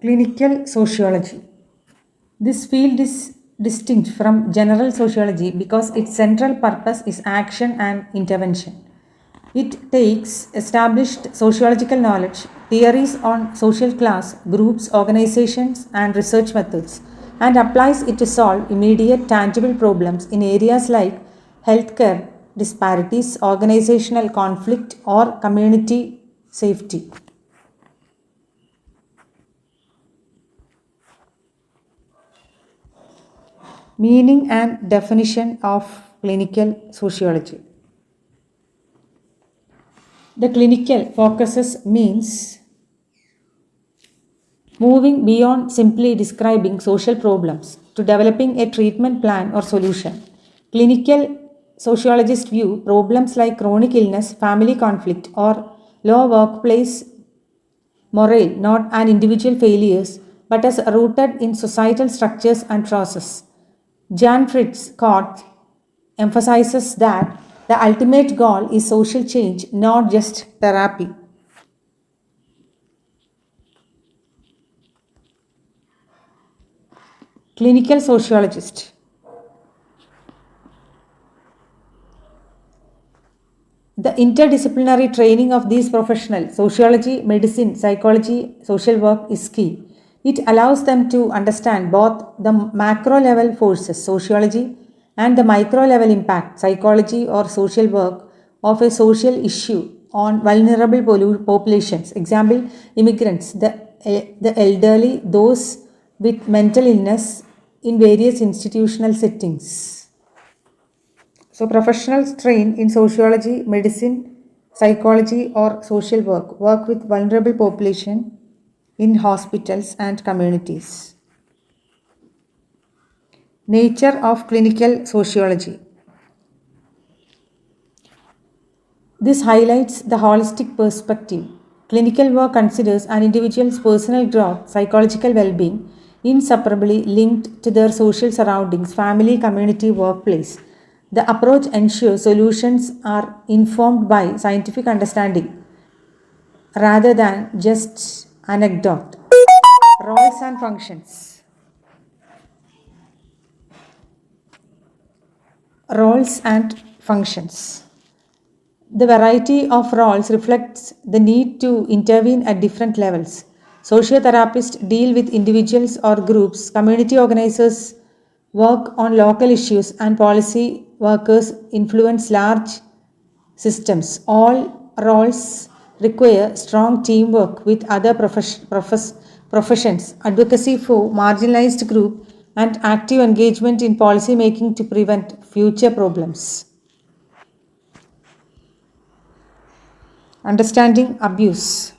Clinical sociology. This field is distinct from general sociology because its central purpose is action and intervention. It takes established sociological knowledge, theories on social class, groups, organizations, and research methods, and applies it to solve immediate, tangible problems in areas like healthcare disparities, organizational conflict, or community safety. Meaning and definition of clinical sociology. The clinical focuses means moving beyond simply describing social problems to developing a treatment plan or solution. Clinical sociologists view problems like chronic illness, family conflict, or low workplace morale not an individual failures but as rooted in societal structures and process. Jan Fritz Kort emphasizes that the ultimate goal is social change, not just therapy. Clinical sociologist. The interdisciplinary training of these professionals, sociology, medicine, psychology, social work, is key. It allows them to understand both the macro level forces, sociology, and the micro level impact, psychology or social work, of a social issue on vulnerable populations. Example, immigrants, the elderly, those with mental illness in various institutional settings. So, professionals trained in sociology, medicine, psychology, or social work with vulnerable population in hospitals and communities. Nature of clinical sociology. This highlights the holistic perspective. Clinical work considers an individual's personal growth, psychological well being, inseparably linked to their social surroundings, family, community, workplace. The approach ensures solutions are informed by scientific understanding rather than just anecdote. Roles and functions. Roles and functions. The variety of roles reflects the need to intervene at different levels. Sociotherapists deal with individuals or groups, community organizers work on local issues, and policy workers influence large systems. All roles require strong teamwork with other professions, advocacy for marginalized groups, and active engagement in policy making to prevent future problems. Understanding abuse.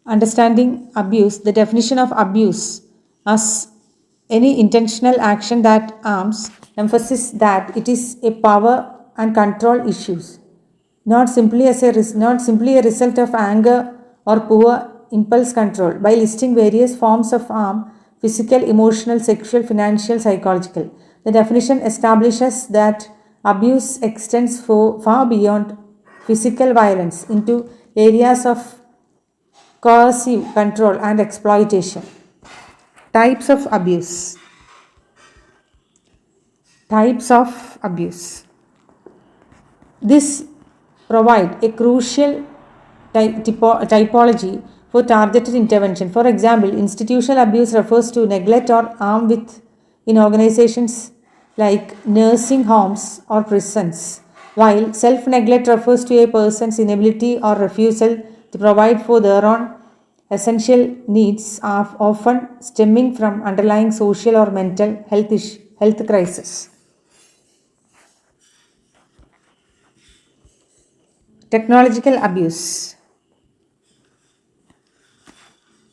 Understanding abuse. The definition of abuse as any intentional action that harms, emphasis that it is a power and control issues, not simply a result of anger or poor impulse control. By listing various forms of harm, physical, emotional, sexual, financial, psychological, the definition establishes that abuse extends far beyond physical violence into areas of coercive control and exploitation. Types of abuse. Types of abuse. This provide a crucial typology for targeted intervention. For example, institutional abuse refers to neglect or harm in organizations like nursing homes or prisons, while self-neglect refers to a person's inability or refusal to provide for their own essential needs, are often stemming from underlying social or mental health crisis. Technological abuse.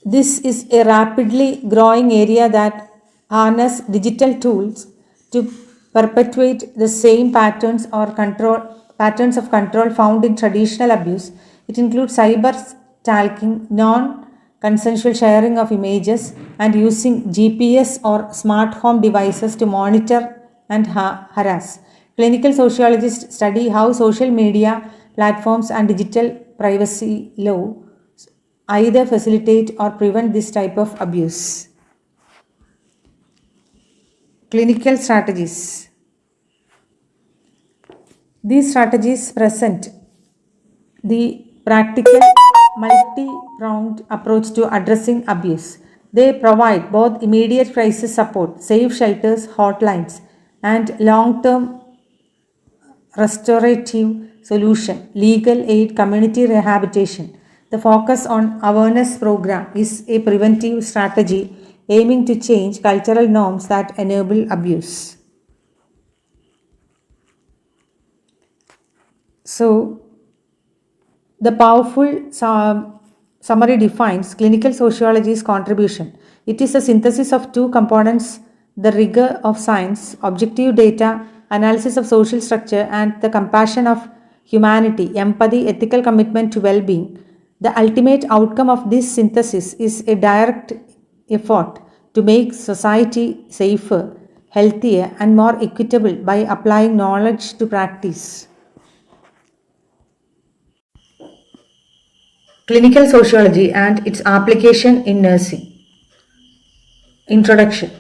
This is a rapidly growing area that harness digital tools to perpetuate the same patterns of control found in traditional abuse. It includes cyber stalking, non-consensual sharing of images, and using GPS or smart home devices to monitor and harass. Clinical sociologists study how social media platforms and digital privacy law either facilitate or prevent this type of abuse. Clinical strategies. These strategies present the practical multi-pronged approach to addressing abuse. They provide both immediate crisis support, safe shelters, hotlines, and long-term restorative solution, legal aid, community rehabilitation. The focus on awareness program is a preventive strategy aiming to change cultural norms that enable abuse. So, the powerful summary defines clinical sociology's contribution. It is a synthesis of two components: the rigor of science, objective data, analysis of social structure, and the compassion of humanity, empathy, ethical commitment to well being. The ultimate outcome of this synthesis is a direct effort to make society safer, healthier, and more equitable by applying knowledge to practice. Clinical sociology and its application in nursing. Introduction.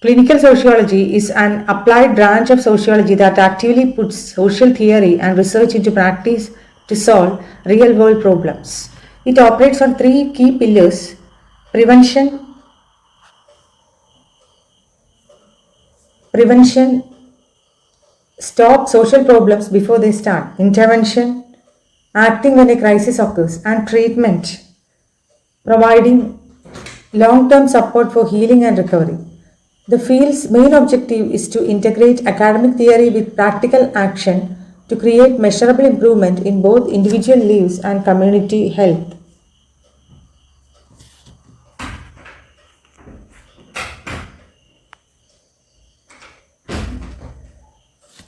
Clinical sociology is an applied branch of sociology that actively puts social theory and research into practice to solve real world problems. It operates on three key pillars: prevention, stop social problems before they start; intervention, acting when a crisis occurs; and treatment, providing long term support for healing and recovery. The field's main objective is to integrate academic theory with practical action to create measurable improvement in both individual lives and community health.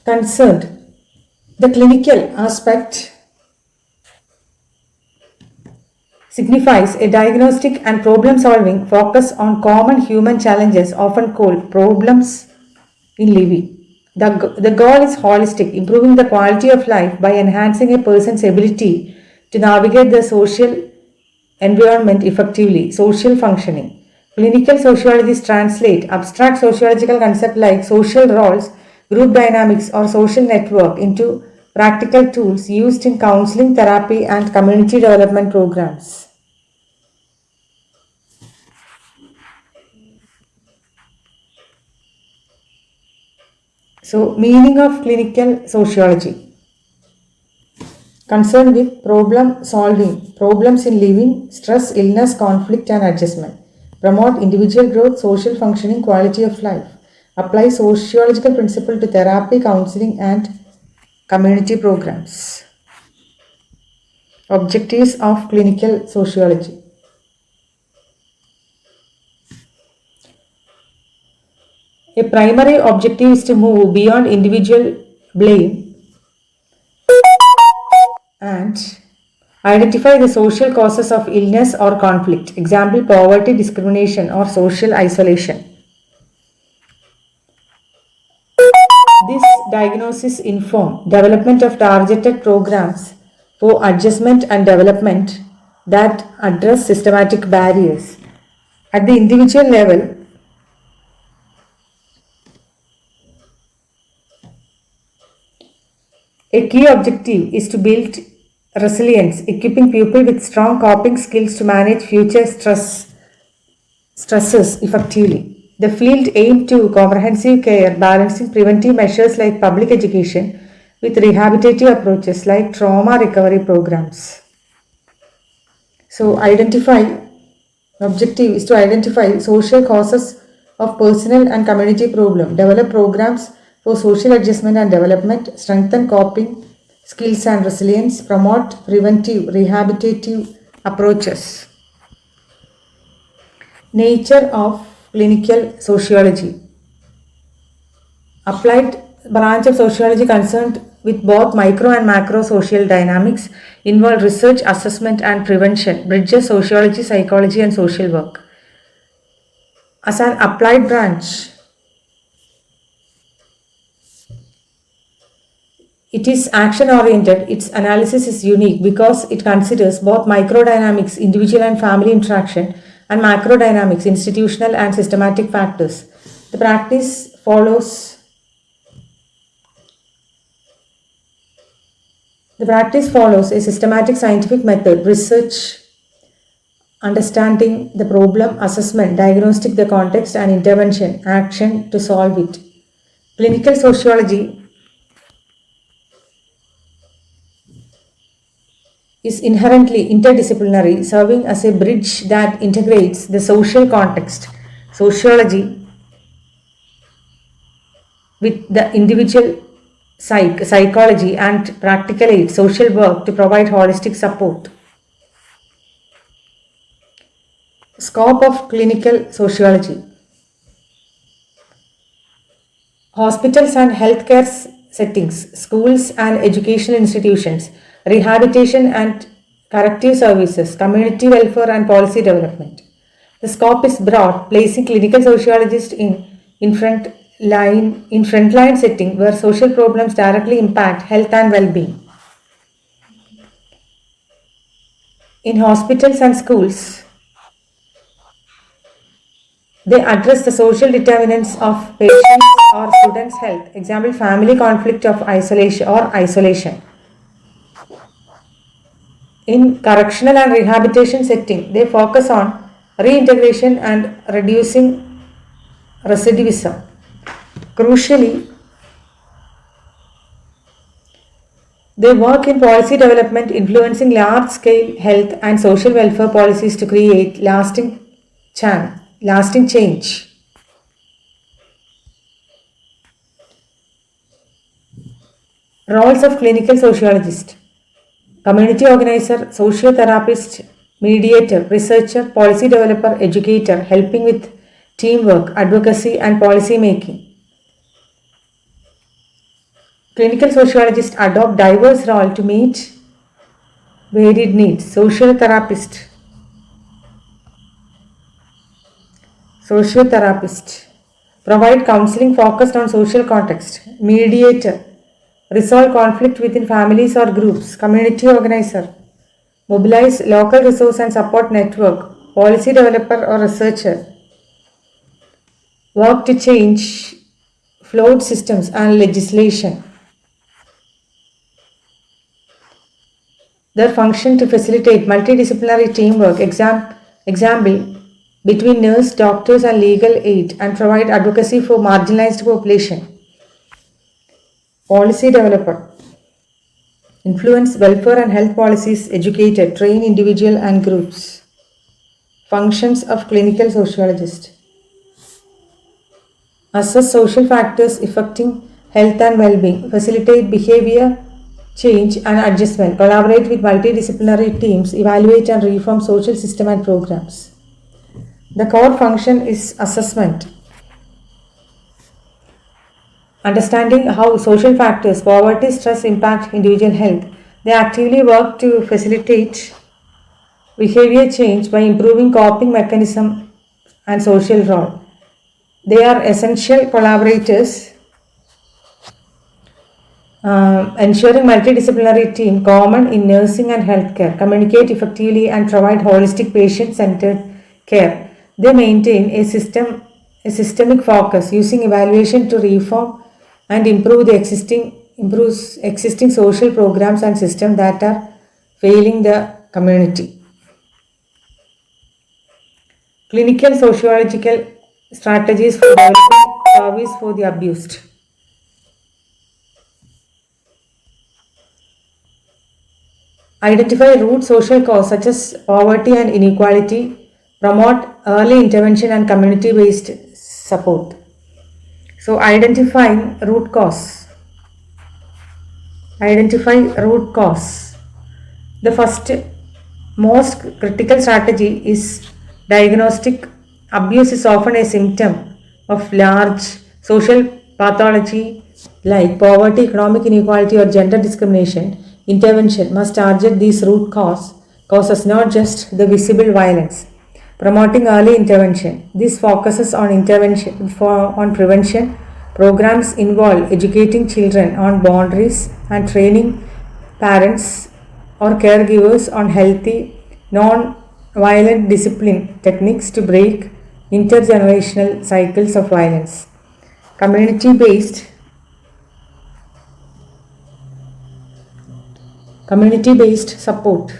Concerned. The clinical aspect signifies a diagnostic and problem solving focus on common human challenges, often called problems in living. The goal is holistic, improving the quality of life by enhancing a person's ability to navigate the social environment effectively. Social functioning. Clinical sociologists translate abstract sociological concepts like social roles, group dynamics, or social network into practical tools used in counseling, therapy, and community development programs. So, meaning of clinical sociology: concerned with problem solving, problems in living, stress, illness, conflict, and adjustment. Promote individual growth, social functioning, quality of life. Apply sociological principle to therapy, counseling, and community programs. Objectives of clinical sociology. A primary objective is to move beyond individual blame and identify the social causes of illness or conflict. Example: poverty, discrimination, or social isolation. This diagnosis inform development of targeted programs for adjustment and development that address systematic barriers. At the individual level, a key objective is to build resilience, equipping people with strong coping skills to manage future stresses effectively. The field aimed to comprehensive care, balancing preventive measures like public education with rehabilitative approaches like trauma recovery programs. So, objective is to identify social causes of personal and community problem, develop programs for social adjustment and development, strengthen coping skills and resilience, promote preventive rehabilitative approaches. Nature of clinical sociology. Applied branch of sociology concerned with both micro and macro social dynamics, involve research, assessment, and prevention, bridges sociology, psychology, and social work. As an applied branch, It is action oriented. Its analysis is unique because it considers both microdynamics, individual and family interaction, and macrodynamics, institutional and systematic factors. The practice follows a systematic scientific method, research, understanding the problem, assessment, diagnostic the context, and intervention, action to solve it. Clinical sociology is inherently interdisciplinary, serving as a bridge that integrates the social context, sociology, with the individual psychology and practical aid, social work to provide holistic support. Scope of clinical sociology. Hospitals and healthcare settings, schools and educational institutions, rehabilitation and corrective services, community welfare and policy development. The scope is broad, placing clinical sociologists in frontline setting where social problems directly impact health and well-being. In hospitals and schools, they address the social determinants of patients or students' health, example family conflict of isolation. In correctional and rehabilitation setting, they focus on reintegration and reducing recidivism. Crucially, they work in policy development, influencing large-scale health and social welfare policies to create lasting change. Roles of clinical sociologist: community organizer, sociotherapist, mediator, researcher, policy developer, educator, helping with teamwork, advocacy, and policy making. Clinical sociologists adopt diverse roles to meet varied needs. Sociotherapist provide counseling focused on social context. Mediator resolve conflict within families or groups. Community organizer mobilize local resource and support network. Policy developer or researcher work to change flawed systems and legislation. Their function to facilitate multidisciplinary teamwork, example between nurse, doctors and legal aid, and provide advocacy for marginalized population. Policy developer influence welfare and health policies, educated, train individual and groups. Functions of clinical sociologist: assess social factors affecting health and well-being, facilitate behavior change and adjustment, collaborate with multidisciplinary teams, evaluate and reform social system and programs. The core function is assessment. Understanding how social factors, poverty, stress impact individual health. They actively work to facilitate behavior change by improving coping mechanism and social role. They are essential collaborators, ensuring multidisciplinary team common in nursing and healthcare, communicate effectively and provide holistic patient-centered care. They maintain a systemic focus, using evaluation to reform and improve existing social programs and systems that are failing the community. Clinical sociological strategies for developing service for the abused. Identify root social causes such as poverty and inequality, promote early intervention and community-based support. So identify root cause. The first most critical strategy is diagnostic. Abuse is often a symptom of large social pathology like poverty, economic inequality, or gender discrimination. Intervention must target these root causes, not just the visible violence. Promoting early intervention. This focuses on prevention. Programs involve educating children on boundaries and training parents or caregivers on healthy, non violent discipline techniques to break intergenerational cycles of violence. Community based support.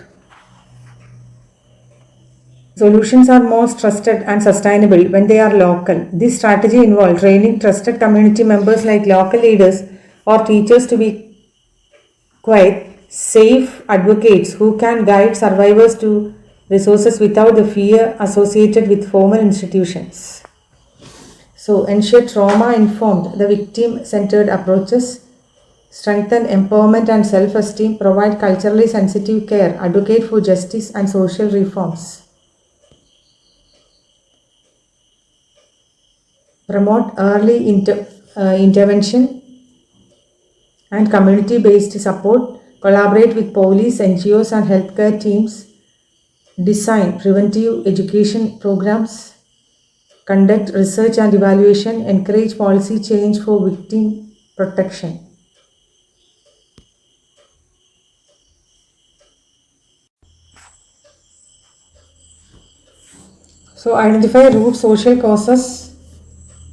Solutions are most trusted and sustainable when they are local. This strategy involves training trusted community members like local leaders or teachers to be quite safe advocates who can guide survivors to resources without the fear associated with formal institutions. So, ensure trauma informed, the victim centered approaches, strengthen empowerment and self esteem, provide culturally sensitive care, advocate for justice and social reforms, promote early intervention and community based support, collaborate with police, NGOs, and healthcare teams, design preventive education programs, conduct research and evaluation, encourage policy change for victim protection. So, identify root social causes,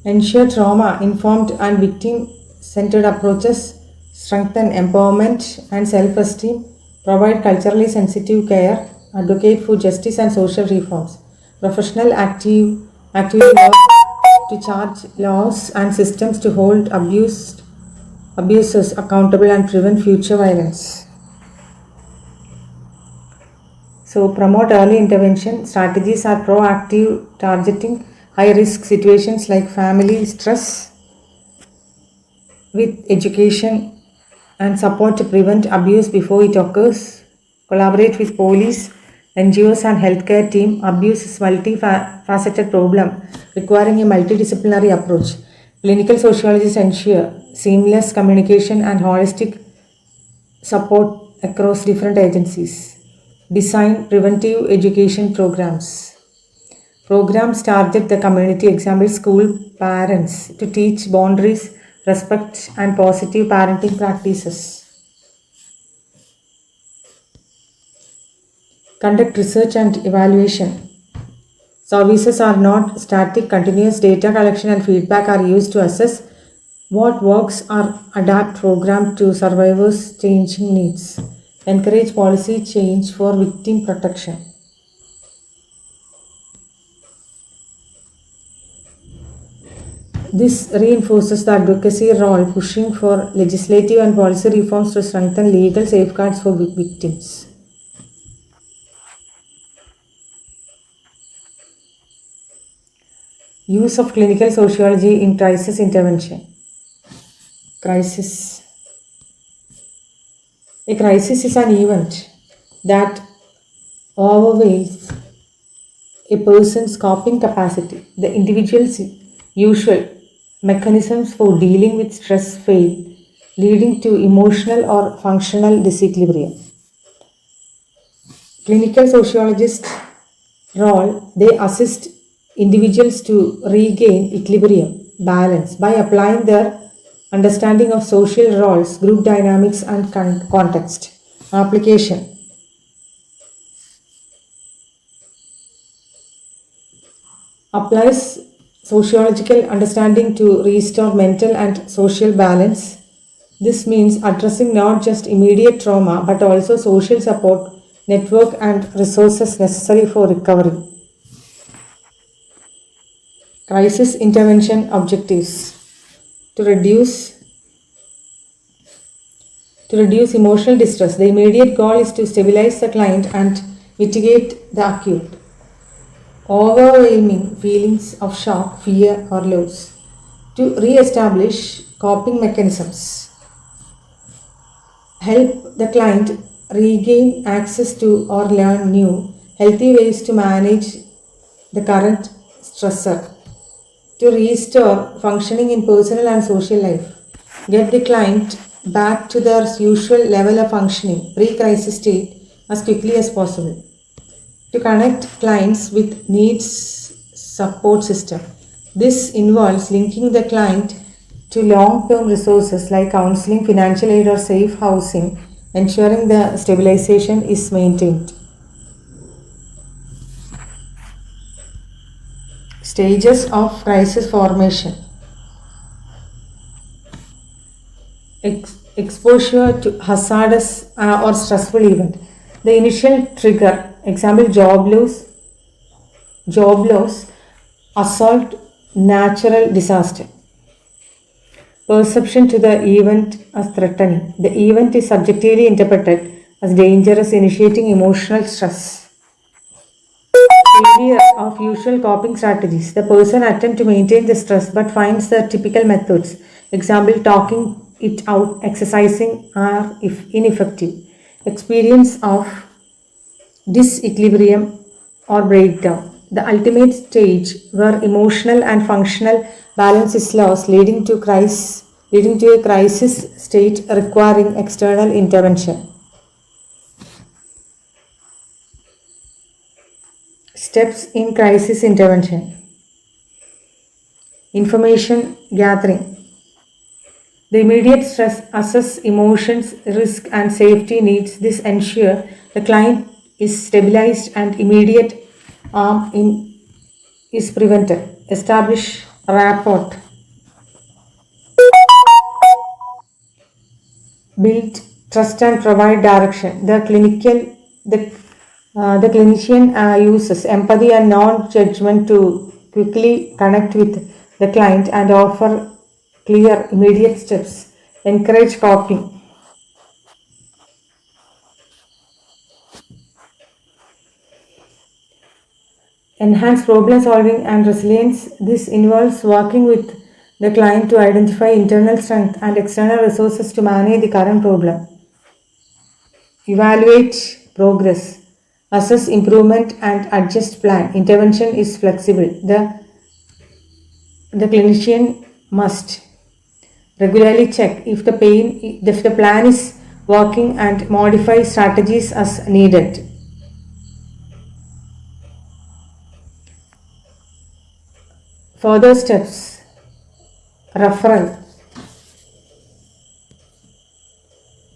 ensure trauma informed and victim centered approaches, strengthen empowerment and self esteem, provide culturally sensitive care, advocate for justice and social reforms. Professional actively work to charge laws and systems to hold abusers accountable and prevent future violence. So, promote early intervention. Strategies are proactive, targeting high risk situations like family stress with education and support to prevent abuse before it occurs. Collaborate with police, NGOs, and healthcare team. Abuse is multifaceted problem requiring a multidisciplinary approach. Clinical sociologists ensure seamless communication and holistic support across different agencies. Design preventive education programs. Programs target the community, example school parents, to teach boundaries, respect, and positive parenting practices. Conduct research and evaluation. Services are not static, continuous data collection and feedback are used to assess what works or adapt program to survivors' changing needs. Encourage policy change for victim protection. This reinforces the advocacy role, pushing for legislative and policy reforms to strengthen legal safeguards for victims. Use of clinical sociology in crisis intervention. Crisis. A crisis is an event that overwhelms a person's coping capacity. The individual's usual mechanisms for dealing with stress fail, leading to emotional or functional disequilibrium. Clinical sociologists' role, they assist individuals to regain equilibrium, balance by applying their understanding of social roles, group dynamics, and context. Application. Applies sociological understanding to restore mental and social balance. This means addressing not just immediate trauma but also social support network and resources necessary for recovery. Crisis intervention objectives. To reduce emotional distress. The immediate goal is to stabilize the client and mitigate the acute, overwhelming feelings of shock, fear, or loss. To re-establish coping mechanisms. Help the client regain access to or learn new, healthy ways to manage the current stressor. To restore functioning in personal and social life. Get the client back to their usual level of functioning, pre-crisis state, as quickly as possible. To connect clients with needs support system. This involves linking the client to long-term resources like counseling, financial aid, or safe housing, ensuring the stabilization is maintained. Stages of crisis formation. Exposure to hazardous or stressful event. The initial trigger, example job loss, assault, natural disaster. Perception to the event as threatening. The event is subjectively interpreted as dangerous, initiating emotional stress. Failure of usual coping strategies. The person attempts to maintain the stress but finds the typical methods. Example, talking it out, exercising are if ineffective. Experience of disequilibrium or breakdown. The ultimate stage where emotional and functional balance is lost, leading to a crisis state requiring external intervention. Steps in crisis intervention. Information gathering. The immediate stress assess emotions, risk, and safety needs. This ensure the client is stabilized and immediate harm is prevented. Establish rapport. Build trust and provide direction. The clinician uses empathy and non-judgment to quickly connect with the client and offer clear, immediate steps. Encourage coping. Enhance problem solving and resilience. This involves working with the client to identify internal strength and external resources to manage the current problem. Evaluate progress. Assess improvement and adjust plan. Intervention is flexible. The clinician must regularly check if the plan is working and modify strategies as needed. Further steps. Referral.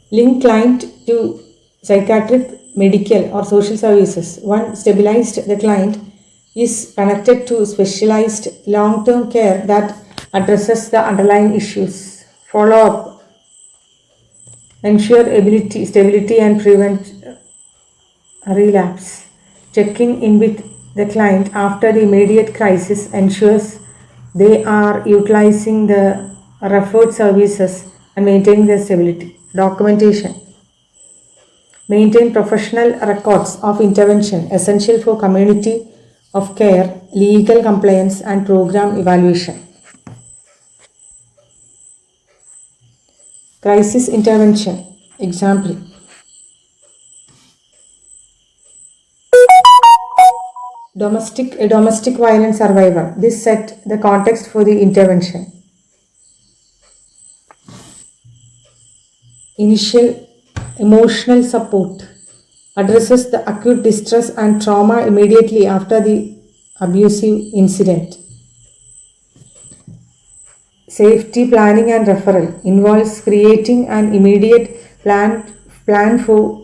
Link client to psychiatric, medical, or social services. Once stabilized, the client is connected to specialized long-term care that addresses the underlying issues. Follow up. Ensure stability and prevent relapse. Checking in with the client after the immediate crisis ensures they are utilizing the referred services and maintaining their stability. Documentation. Maintain professional records of intervention essential for community of care, legal compliance, and program evaluation. Crisis intervention. Example. A domestic violence survivor. This set the context for the intervention. Initial emotional support addresses the acute distress and trauma immediately after the abusive incident. Safety planning and referral involves creating an immediate plan for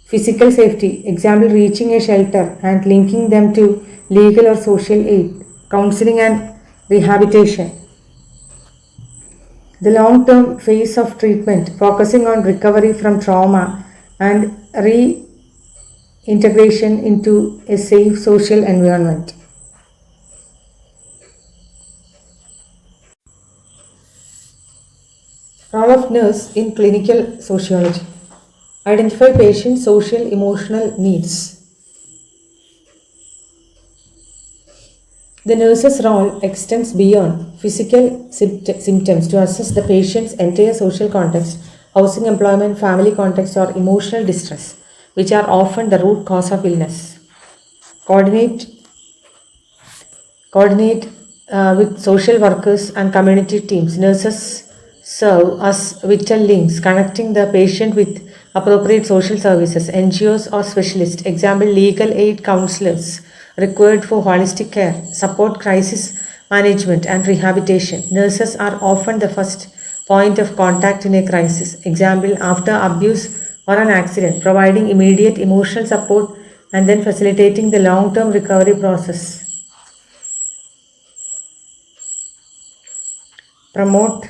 physical safety, example reaching a shelter and linking them to legal or social aid, counseling and rehabilitation. The long-term phase of treatment focusing on recovery from trauma and reintegration into a safe social environment. Role of nurse in clinical sociology. Identify patient's social emotional needs. The nurse's role extends beyond physical symptoms to assess the patient's entire social context, housing, employment, family context, or emotional distress, which are often the root cause of illness. Coordinate with social workers and community teams. Nurses serve as vital links connecting the patient with appropriate social services, NGOs, or specialists. Example, legal aid counselors required for holistic care, support crisis management, and rehabilitation. Nurses are often the first point of contact in a crisis. Example, after abuse or an accident, providing immediate emotional support and then facilitating the long term recovery process. Promote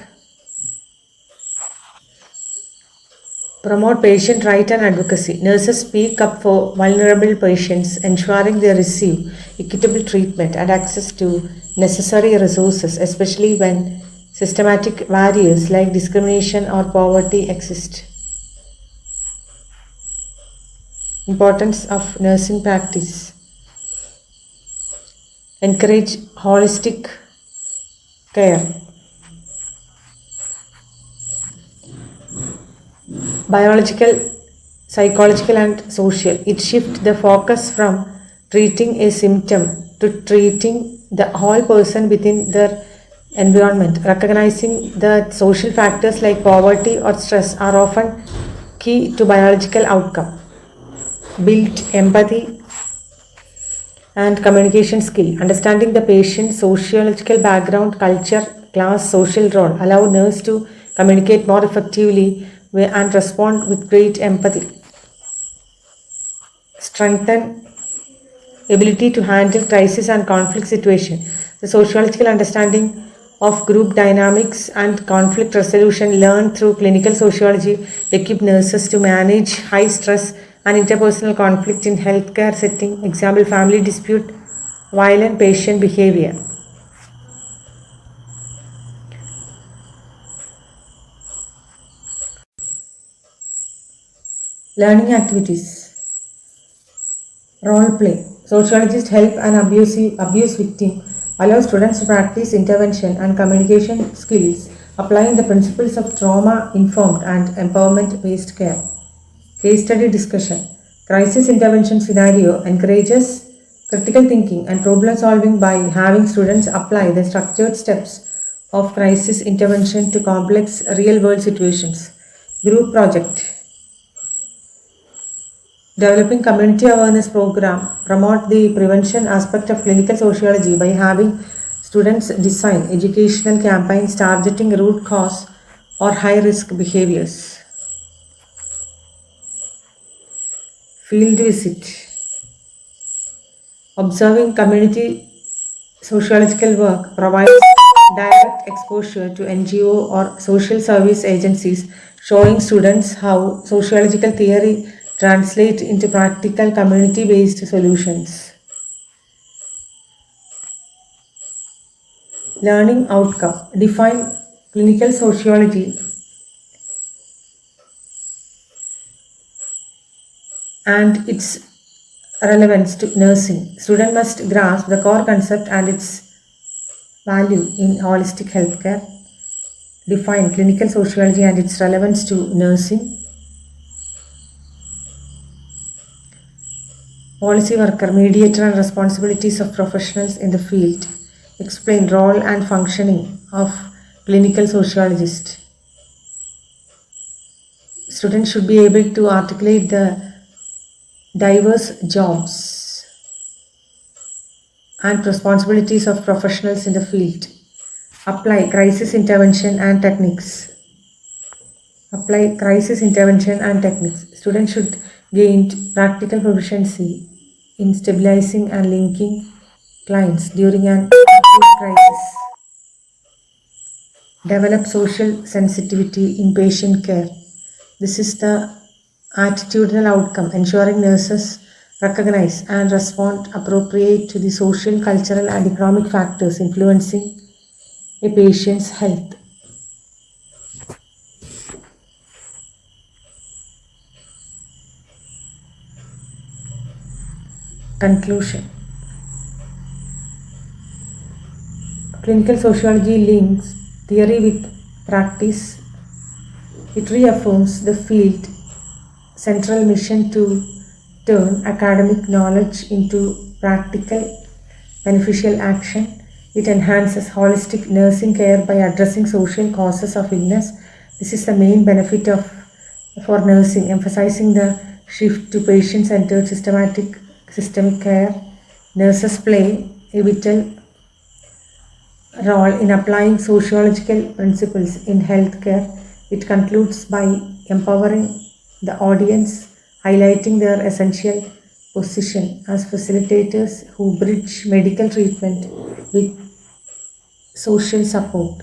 Promote patient right and advocacy. Nurses speak up for vulnerable patients, ensuring they receive equitable treatment and access to necessary resources, especially when systematic barriers like discrimination or poverty exist. Importance of nursing practice. Encourage holistic care. Biological, psychological, and social. It shifts the focus from treating a symptom to treating the whole person within their environment, recognizing that social factors like poverty or stress are often key to biological outcome. Build empathy and communication skill. Understanding the patient's sociological background, culture, class, social role allow nurse to communicate more effectively and respond with great empathy. Strengthen ability to handle crisis and conflict situation. The sociological understanding of group dynamics and conflict resolution learned through clinical sociology equip nurses to manage high stress and interpersonal conflict in healthcare setting. Example, family dispute, violent patient behavior. Learning activities. Role play. Sociologists help an abuse victim, allow students to practice intervention and communication skills, applying the principles of trauma-informed and empowerment-based care. Case study discussion. Crisis intervention scenario encourages critical thinking and problem solving by having students apply the structured steps of crisis intervention to complex real-world situations. Group project. Developing community awareness program promote the prevention aspect of clinical sociology by having students design educational campaigns targeting root cause or high risk behaviors. Field visit. Observing community sociological work provides direct exposure to NGO or social service agencies, showing students how sociological theory translates into practical community-based solutions. Learning outcome. Define clinical sociology and its relevance to nursing. Student must grasp the core concept and its value in holistic healthcare. Define clinical sociology and its relevance to nursing. Policy worker, mediator and responsibilities of professionals in the field. Explain role and functioning of clinical sociologist. Students should be able to articulate the diverse jobs and responsibilities of professionals in the field. Apply crisis intervention and techniques. Apply crisis intervention and techniques. Students should gain practical proficiency in stabilizing and linking clients during an acute crisis. Develop social sensitivity in patient care. This is the attitudinal outcome, ensuring nurses recognize and respond appropriate to the social, cultural, and economic factors influencing a patient's health. Conclusion. Clinical sociology links theory with practice. It reaffirms the field central mission to turn academic knowledge into practical, beneficial action. It enhances holistic nursing care by addressing social causes of illness. This is the main benefit for nursing, emphasizing the shift to patient-centered systemic care. Nurses play a vital role in applying sociological principles in healthcare. It concludes by empowering the audience, highlighting their essential position as facilitators who bridge medical treatment with social support.